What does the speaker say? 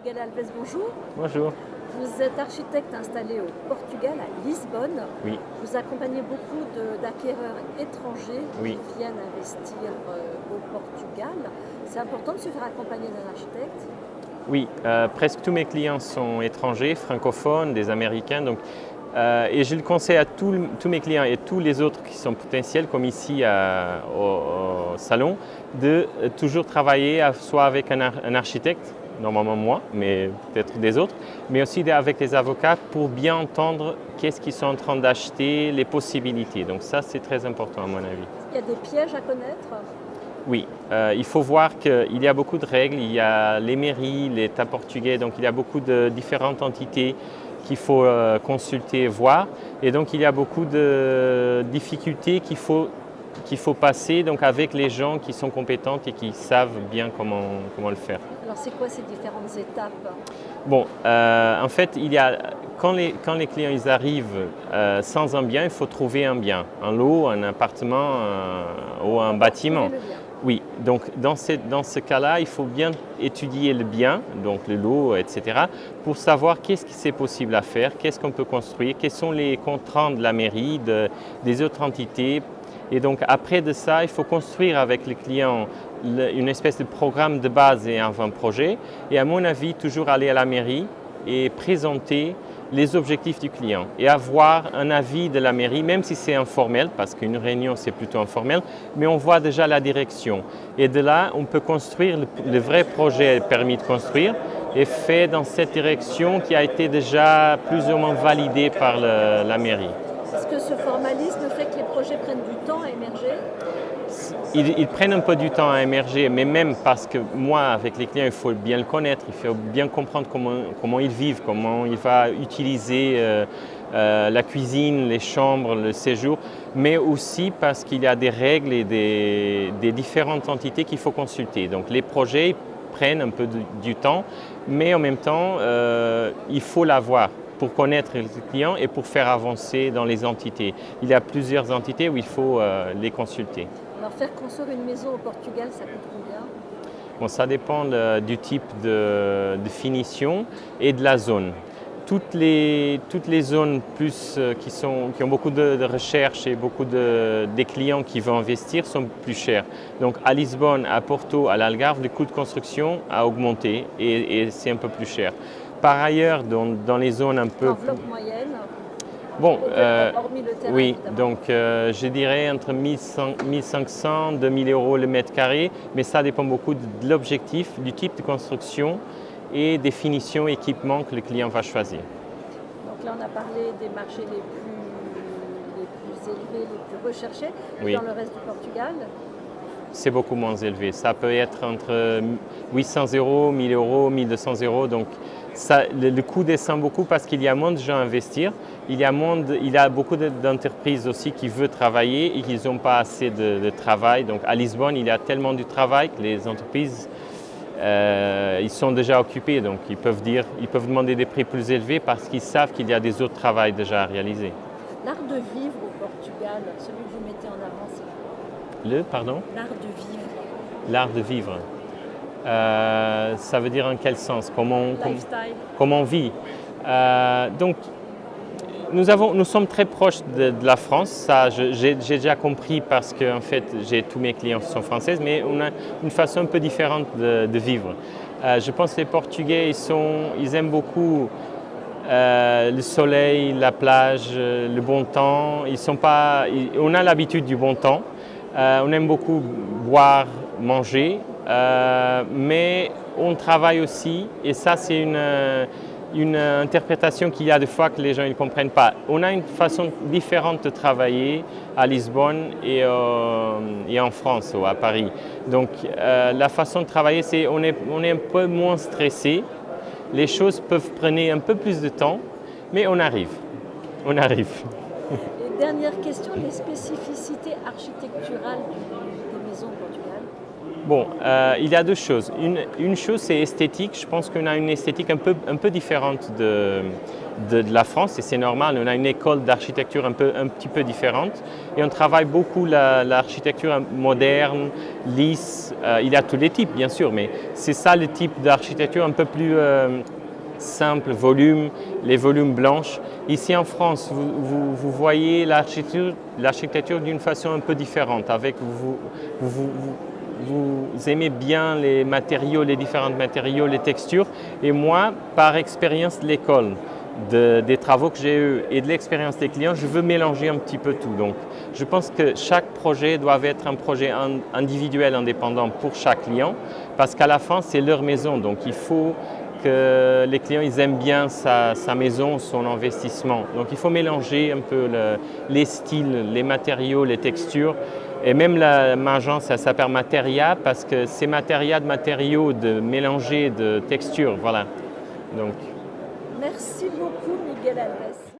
Miguel Alves, bonjour. Bonjour. Vous êtes architecte installé au Portugal, à Lisbonne. Oui. Vous accompagnez beaucoup d'acquéreurs étrangers Oui. qui viennent investir au Portugal. C'est important de se faire accompagner d'un architecte? Oui, presque tous mes clients sont étrangers, francophones, des Américains. Donc, et je le conseille à tous mes clients et tous les autres qui sont potentiels, comme ici au salon, de toujours travailler soit avec un architecte, normalement moi, mais peut-être des autres, mais aussi avec les avocats pour bien entendre qu'est-ce qu'ils sont en train d'acheter, les possibilités. Donc ça, c'est très important à mon avis. Il y a des pièges à connaître? Oui, il faut voir qu'il y a beaucoup de règles, il y a les mairies, l'État portugais, donc il y a beaucoup de différentes entités qu'il faut consulter et voir. Et donc il y a beaucoup de difficultés qu'il faut passer donc, avec les gens qui sont compétents et qui savent bien comment le faire. Alors c'est quoi ces différentes étapes? Bon, en fait, quand les clients ils arrivent sans un bien, il faut trouver un bien, un lot, un appartement ou un bâtiment. Oui, donc dans ce cas-là, il faut bien étudier le bien, donc le lot, etc., pour savoir qu'est-ce qui c'est possible à faire, qu'est-ce qu'on peut construire, quelles sont les contraintes de la mairie, des autres entités. Et donc après de ça, il faut construire avec le client une espèce de programme de base et un projet. Et à mon avis, toujours aller à la mairie et présenter les objectifs du client et avoir un avis de la mairie, même si c'est informel, parce qu'une réunion c'est plutôt informel, mais on voit déjà la direction. Et de là, on peut construire le vrai projet permis de construire et fait dans cette direction qui a été déjà plus ou moins validée par la mairie. Est-ce que ce formalisme fait que les projets prennent du temps à émerger? Ils prennent un peu du temps à émerger, mais même parce que moi, avec les clients, il faut bien le connaître, il faut bien comprendre comment ils vivent, comment il va utiliser la cuisine, les chambres, le séjour, mais aussi parce qu'il y a des règles et des différentes entités qu'il faut consulter. Donc les projets prennent un peu du temps, mais en même temps, il faut l'avoir pour connaître les clients et pour faire avancer dans les entités. Il y a plusieurs entités où il faut les consulter. Alors faire construire une maison au Portugal, ça coûte combien? Bon, ça dépend du type de finition et de la zone. Toutes les zones plus, qui ont beaucoup de recherche et beaucoup des clients qui veulent investir sont plus chères. Donc à Lisbonne, à Porto, à l'Algarve, le coût de construction a augmenté et c'est un peu plus cher. Par ailleurs, dans les zones un peu... Enveloppe moyenne? Bon, hormis le terrain, oui, évidemment. donc je dirais entre 1500 et 2000 euros le mètre carré, mais ça dépend beaucoup de l'objectif, du type de construction et des finitions, équipements que le client va choisir. Donc là, on a parlé des marchés les plus élevés, les plus recherchés. Oui. Dans le reste du Portugal? C'est beaucoup moins élevé. Ça peut être entre 800 euros, 1000 euros, 1200 euros. Donc ça, le coût descend beaucoup parce qu'il y a moins de gens à investir. Il y a beaucoup d'entreprises aussi qui veulent travailler et qui n'ont pas assez de travail. Donc à Lisbonne, il y a tellement de travail que les entreprises ils sont déjà occupés. Donc ils peuvent demander des prix plus élevés parce qu'ils savent qu'il y a des autres travaux déjà à réaliser. L'art de vivre au Portugal, celui que vous mettez en avant, c'est quoi? Pardon? L'art de vivre. L'art de vivre. Ça veut dire en quel sens? Lifestyle. Comment on vit? Donc, nous sommes très proches de la France. Ça, j'ai déjà compris parce que en fait, tous mes clients sont français, mais on a une façon un peu différente de vivre. Je pense que les Portugais, ils aiment beaucoup le soleil, la plage, le bon temps. On a l'habitude du bon temps. On aime beaucoup boire, manger, mais on travaille aussi, et ça c'est une interprétation qu'il y a des fois que les gens ne comprennent pas. On a une façon différente de travailler à Lisbonne et en France, ou à Paris. Donc la façon de travailler, c'est on est un peu moins stressé. Les choses peuvent prendre un peu plus de temps, mais on arrive. On arrive. Et dernière question, les spécificités architecturales des maisons au Portugal? Bon, il y a deux choses. Une chose, c'est esthétique. Je pense qu'on a une esthétique un peu différente de la France, et c'est normal. On a une école d'architecture un petit peu différente. Et on travaille beaucoup l'architecture moderne, lisse. Il y a tous les types, bien sûr, mais c'est ça le type d'architecture un peu plus simple, les volumes blanches. Ici en France, vous voyez l'architecture d'une façon un peu différente. Avec vous aimez bien les matériaux, les différents matériaux, les textures. Et moi, par expérience de l'école, des travaux que j'ai eus et de l'expérience des clients, je veux mélanger un petit peu tout. Donc, je pense que chaque projet doit être un projet individuel, indépendant pour chaque client, parce qu'à la fin, c'est leur maison. Donc, il faut que les clients ils aiment bien sa maison, son investissement. Donc, il faut mélanger un peu les styles, les matériaux, les textures. Et même ma agence, ça s'appelle Materia parce que c'est matériaux de mélanger de textures, voilà. Donc. Merci beaucoup Miguel Albert.